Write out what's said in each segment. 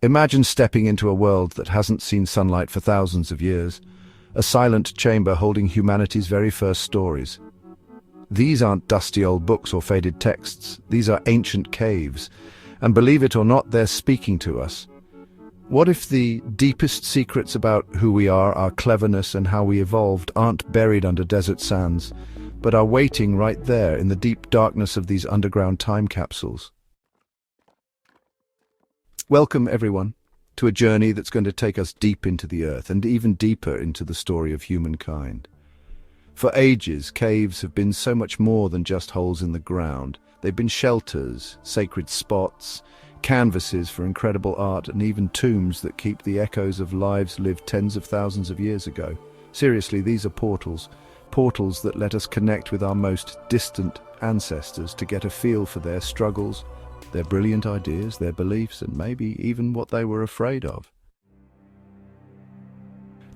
Imagine stepping into a world that hasn't seen sunlight for thousands of years, a silent chamber holding humanity's very first stories. These aren't dusty old books or faded texts, these are ancient caves, and believe it or not, they're speaking to us. What if the deepest secrets about who we are, our cleverness and how we evolved, aren't buried under desert sands, but are waiting right there in the deep darkness of these underground time capsules? Welcome, everyone, to a journey that's going to take us deep into the earth and even deeper into the story of humankind. For ages, caves have been so much more than just holes in the ground. They've been shelters, sacred spots, canvases for incredible art, and even tombs that keep the echoes of lives lived tens of thousands of years ago. Seriously, these are portals that let us connect with our most distant ancestors to get a feel for their struggles, their brilliant ideas, their beliefs, and maybe even what they were afraid of.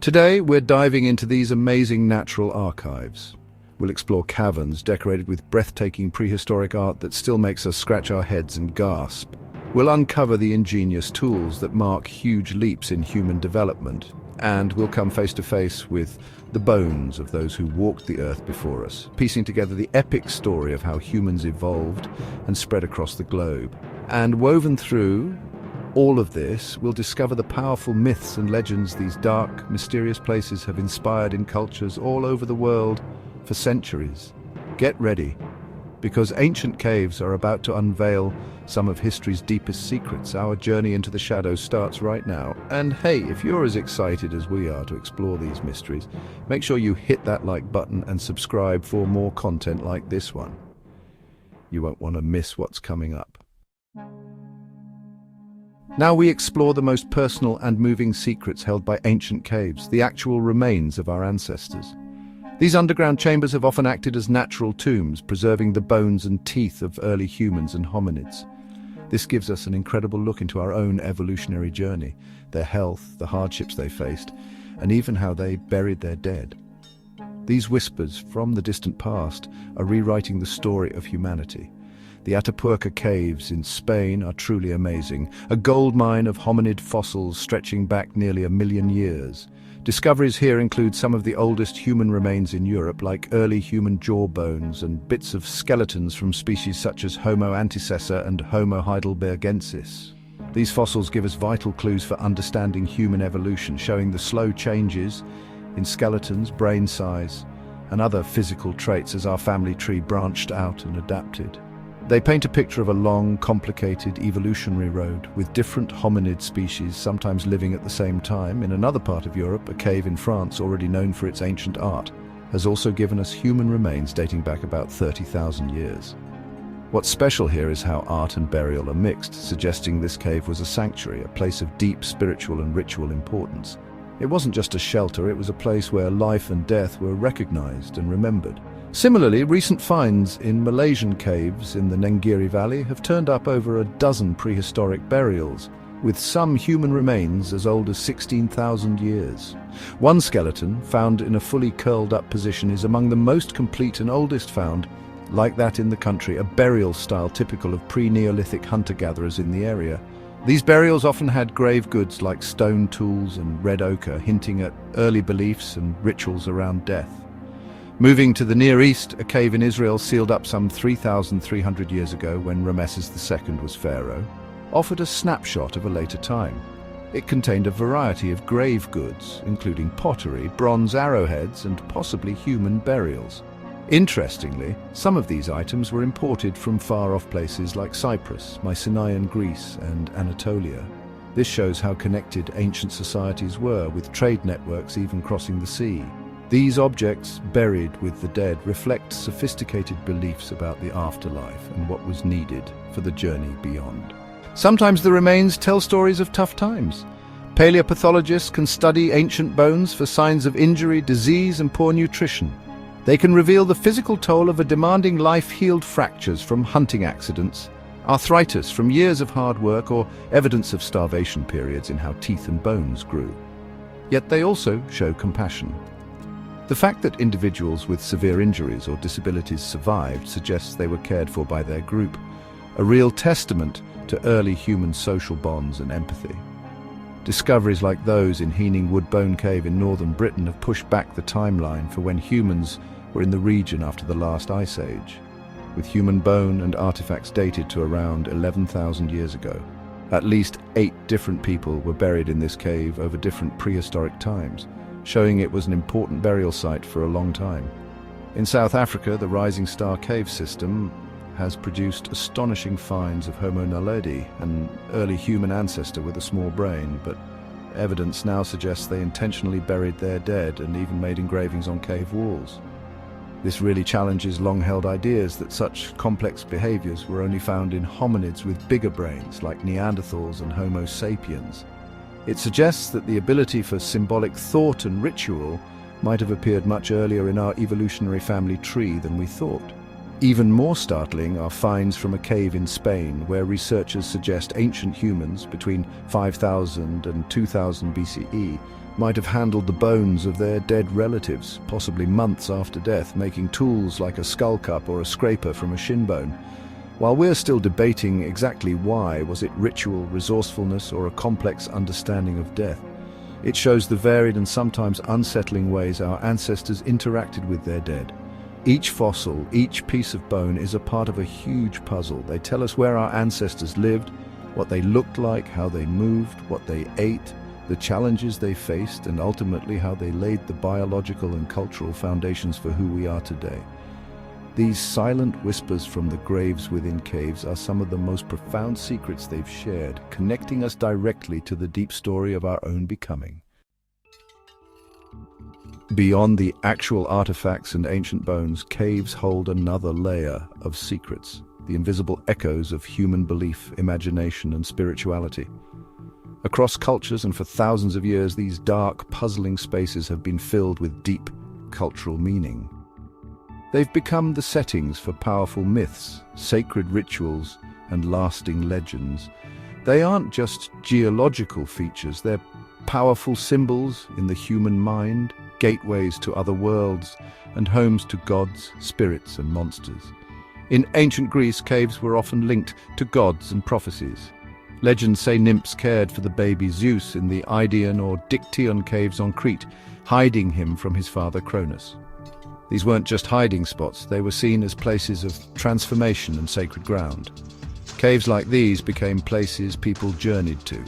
Today, we're diving into these amazing natural archives. We'll explore caverns decorated with breathtaking prehistoric art that still makes us scratch our heads and gasp. We'll uncover the ingenious tools that mark huge leaps in human development, and we'll come face to face with the bones of those who walked the earth before us, piecing together the epic story of how humans evolved and spread across the globe. And woven through all of this, we'll discover the powerful myths and legends these dark, mysterious places have inspired in cultures all over the world for centuries. Get ready, because ancient caves are about to unveil some of history's deepest secrets. Our journey into the shadows starts right now. And hey, if you're as excited as we are to explore these mysteries, make sure you hit that like button and subscribe for more content like this one. You won't want to miss what's coming up. Now we explore the most personal and moving secrets held by ancient caves, the actual remains of our ancestors. These underground chambers have often acted as natural tombs, preserving the bones and teeth of early humans and hominids. This gives us an incredible look into our own evolutionary journey, their health, the hardships they faced, and even how they buried their dead. These whispers from the distant past are rewriting the story of humanity. The Atapuerca caves in Spain are truly amazing, a gold mine of hominid fossils stretching back nearly 1 million years. Discoveries here include some of the oldest human remains in Europe, like early human jaw bones and bits of skeletons from species such as Homo antecessor and Homo heidelbergensis. These fossils give us vital clues for understanding human evolution, showing the slow changes in skeletons, brain size, and other physical traits as our family tree branched out and adapted. They paint a picture of a long, complicated evolutionary road, with different hominid species sometimes living at the same time. In another part of Europe, a cave in France, already known for its ancient art, has also given us human remains dating back about 30,000 years. What's special here is how art and burial are mixed, suggesting this cave was a sanctuary, a place of deep spiritual and ritual importance. It wasn't just a shelter, it was a place where life and death were recognized and remembered. Similarly, recent finds in Malaysian caves in the Nenggiri Valley have turned up over a dozen prehistoric burials, with some human remains as old as 16,000 years. One skeleton, found in a fully curled-up position, is among the most complete and oldest found, like that in the country, a burial style typical of pre-Neolithic hunter-gatherers in the area. These burials often had grave goods like stone tools and red ochre, hinting at early beliefs and rituals around death. Moving to the Near East, a cave in Israel sealed up some 3,300 years ago when Ramesses II was pharaoh, offered a snapshot of a later time. It contained a variety of grave goods, including pottery, bronze arrowheads, and possibly human burials. Interestingly, some of these items were imported from far-off places like Cyprus, Mycenaean Greece, and Anatolia. This shows how connected ancient societies were, with trade networks even crossing the sea. These objects, buried with the dead, reflect sophisticated beliefs about the afterlife and what was needed for the journey beyond. Sometimes the remains tell stories of tough times. Paleopathologists can study ancient bones for signs of injury, disease, and poor nutrition. They can reveal the physical toll of a demanding life, healed fractures from hunting accidents, arthritis from years of hard work, or evidence of starvation periods in how teeth and bones grew. Yet they also show compassion. The fact that individuals with severe injuries or disabilities survived suggests they were cared for by their group, a real testament to early human social bonds and empathy. Discoveries like those in Heening Woodbone Cave in northern Britain have pushed back the timeline for when humans were in the region after the last ice age, with human bone and artifacts dated to around 11,000 years ago. At least 8 different people were buried in this cave over different prehistoric times, showing it was an important burial site for a long time. In South Africa, the Rising Star Cave system has produced astonishing finds of Homo naledi, an early human ancestor with a small brain, but evidence now suggests they intentionally buried their dead and even made engravings on cave walls. This really challenges long-held ideas that such complex behaviors were only found in hominids with bigger brains like Neanderthals and Homo sapiens. It suggests that the ability for symbolic thought and ritual might have appeared much earlier in our evolutionary family tree than we thought. Even more startling are finds from a cave in Spain where researchers suggest ancient humans between 5000 and 2000 BCE might have handled the bones of their dead relatives, possibly months after death, making tools like a skull cup or a scraper from a shin bone. While we're still debating exactly why, was it ritual, resourcefulness, or a complex understanding of death, it shows the varied and sometimes unsettling ways our ancestors interacted with their dead. Each fossil, each piece of bone is a part of a huge puzzle. They tell us where our ancestors lived, what they looked like, how they moved, what they ate, the challenges they faced, and ultimately how they laid the biological and cultural foundations for who we are today. These silent whispers from the graves within caves are some of the most profound secrets they've shared, connecting us directly to the deep story of our own becoming. Beyond the actual artifacts and ancient bones, caves hold another layer of secrets, the invisible echoes of human belief, imagination, and spirituality. Across cultures and for thousands of years, these dark, puzzling spaces have been filled with deep cultural meaning. They've become the settings for powerful myths, sacred rituals, and lasting legends. They aren't just geological features, they're powerful symbols in the human mind, gateways to other worlds, and homes to gods, spirits, and monsters. In ancient Greece, caves were often linked to gods and prophecies. Legends say nymphs cared for the baby Zeus in the Idaean or Dictyon caves on Crete, hiding him from his father Cronus. These weren't just hiding spots, they were seen as places of transformation and sacred ground. Caves like these became places people journeyed to,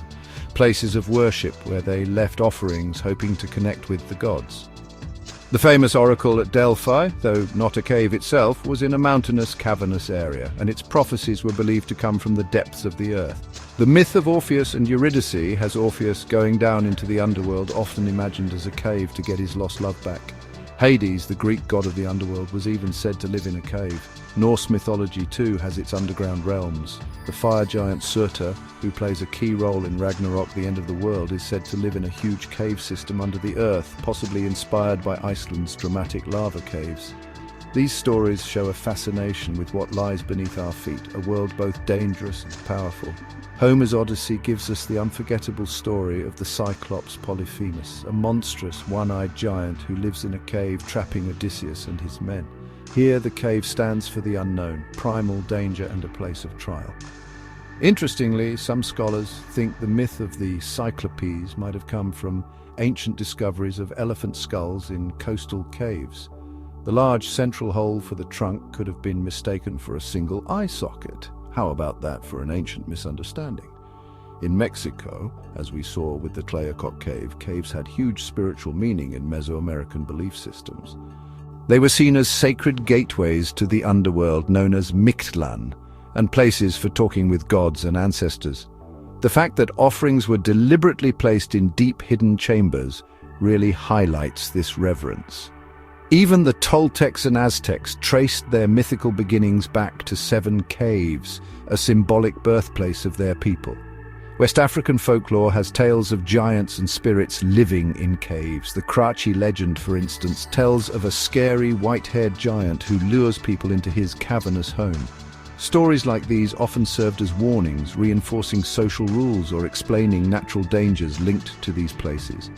places of worship where they left offerings hoping to connect with the gods. The famous oracle at Delphi, though not a cave itself, was in a mountainous, cavernous area, and its prophecies were believed to come from the depths of the earth. The myth of Orpheus and Eurydice has Orpheus going down into the underworld, often imagined as a cave to get his lost love back. Hades, the Greek god of the underworld, was even said to live in a cave. Norse mythology too has its underground realms. The fire giant Surtur, who plays a key role in Ragnarok, the end of the world, is said to live in a huge cave system under the earth, possibly inspired by Iceland's dramatic lava caves. These stories show a fascination with what lies beneath our feet, a world both dangerous and powerful. Homer's Odyssey gives us the unforgettable story of the Cyclops Polyphemus, a monstrous one-eyed giant who lives in a cave trapping Odysseus and his men. Here the cave stands for the unknown, primal danger and a place of trial. Interestingly, some scholars think the myth of the Cyclopes might have come from ancient discoveries of elephant skulls in coastal caves. The large central hole for the trunk could have been mistaken for a single eye socket. How about that for an ancient misunderstanding? In Mexico, as we saw with the Tlayacoc cave, caves had huge spiritual meaning in Mesoamerican belief systems. They were seen as sacred gateways to the underworld known as Mictlan, and places for talking with gods and ancestors. The fact that offerings were deliberately placed in deep hidden chambers really highlights this reverence. Even the Toltecs and Aztecs traced their mythical beginnings back to 7 caves, a symbolic birthplace of their people. West African folklore has tales of giants and spirits living in caves. The Karachi legend, for instance, tells of a scary white-haired giant who lures people into his cavernous home. Stories like these often served as warnings, reinforcing social rules or explaining natural dangers linked to these places.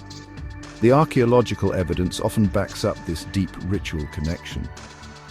The archaeological evidence often backs up this deep ritual connection.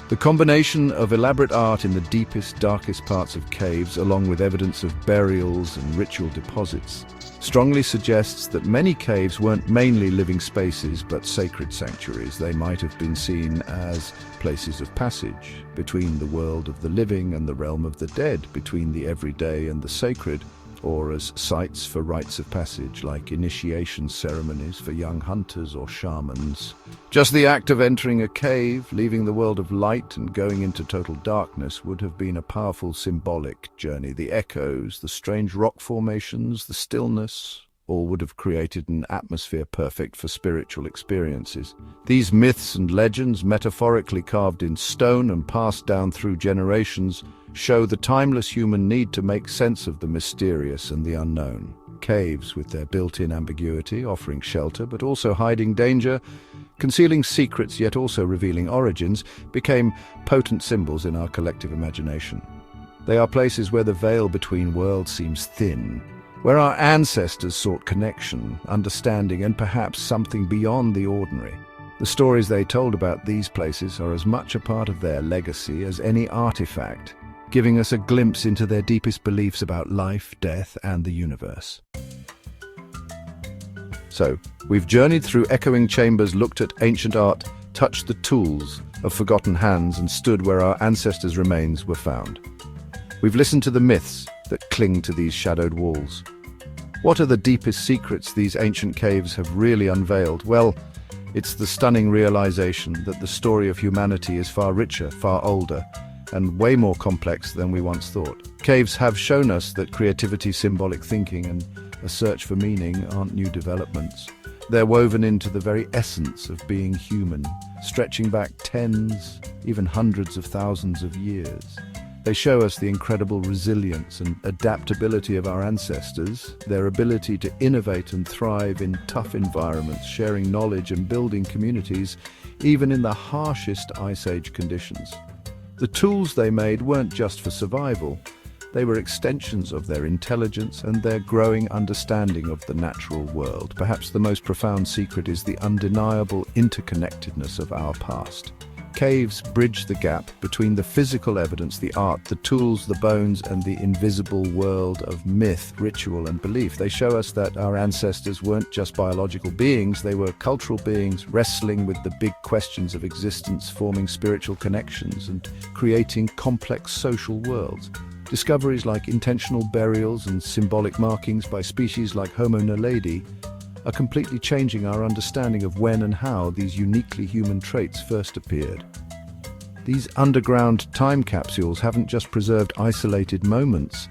The combination of elaborate art in the deepest, darkest parts of caves, along with evidence of burials and ritual deposits, strongly suggests that many caves weren't mainly living spaces but sacred sanctuaries. They might have been seen as places of passage between the world of the living and the realm of the dead, between the everyday and the sacred, or as sites for rites of passage like initiation ceremonies for young hunters or shamans. Just the act of entering a cave, leaving the world of light and going into total darkness would have been a powerful symbolic journey. The echoes, the strange rock formations, the stillness, all would have created an atmosphere perfect for spiritual experiences. These myths and legends, metaphorically carved in stone and passed down through generations, show the timeless human need to make sense of the mysterious and the unknown. Caves, with their built-in ambiguity, offering shelter but also hiding danger, concealing secrets yet also revealing origins, became potent symbols in our collective imagination. They are places where the veil between worlds seems thin, where our ancestors sought connection, understanding, and perhaps something beyond the ordinary. The stories they told about these places are as much a part of their legacy as any artifact, giving us a glimpse into their deepest beliefs about life, death, and the universe. So, we've journeyed through echoing chambers, looked at ancient art, touched the tools of forgotten hands, and stood where our ancestors' remains were found. We've listened to the myths that cling to these shadowed walls. What are the deepest secrets these ancient caves have really unveiled? Well, it's the stunning realization that the story of humanity is far richer, far older, and way more complex than we once thought. Caves have shown us that creativity, symbolic thinking, and a search for meaning aren't new developments. They're woven into the very essence of being human, stretching back tens, even hundreds of thousands of years. They show us the incredible resilience and adaptability of our ancestors, their ability to innovate and thrive in tough environments, sharing knowledge and building communities, even in the harshest Ice Age conditions. The tools they made weren't just for survival. They were extensions of their intelligence and their growing understanding of the natural world. Perhaps the most profound secret is the undeniable interconnectedness of our past. Caves bridge the gap between the physical evidence, the art, the tools, the bones, and the invisible world of myth, ritual, and belief. They show us that our ancestors weren't just biological beings, they were cultural beings wrestling with the big questions of existence, forming spiritual connections, and creating complex social worlds. Discoveries like intentional burials and symbolic markings by species like Homo naledi are completely changing our understanding of when and how these uniquely human traits first appeared. These underground time capsules haven't just preserved isolated moments,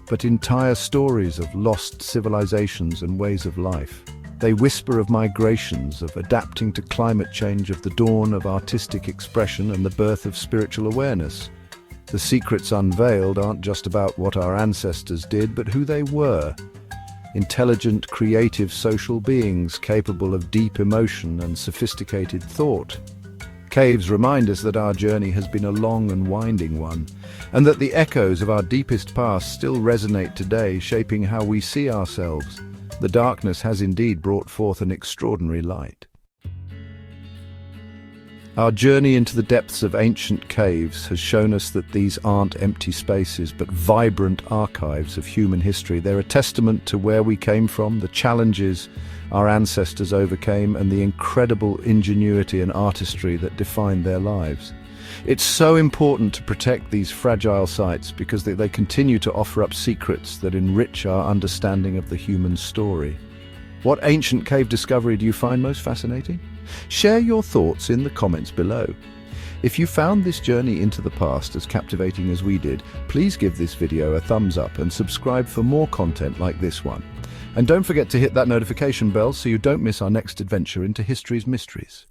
but entire stories of lost civilizations and ways of life. They whisper of migrations, of adapting to climate change, of the dawn of artistic expression and the birth of spiritual awareness. The secrets unveiled aren't just about what our ancestors did, but who they were. Intelligent, creative social beings capable of deep emotion and sophisticated thought. Caves remind us that our journey has been a long and winding one, and that the echoes of our deepest past still resonate today, shaping how we see ourselves. The darkness has indeed brought forth an extraordinary light. Our journey into the depths of ancient caves has shown us that these aren't empty spaces, but vibrant archives of human history. They're a testament to where we came from, the challenges our ancestors overcame, and the incredible ingenuity and artistry that defined their lives. It's so important to protect these fragile sites because they continue to offer up secrets that enrich our understanding of the human story. What ancient cave discovery do you find most fascinating? Share your thoughts in the comments below. If you found this journey into the past as captivating as we did, please give this video a thumbs up and subscribe for more content like this one. And don't forget to hit that notification bell so you don't miss our next adventure into history's mysteries.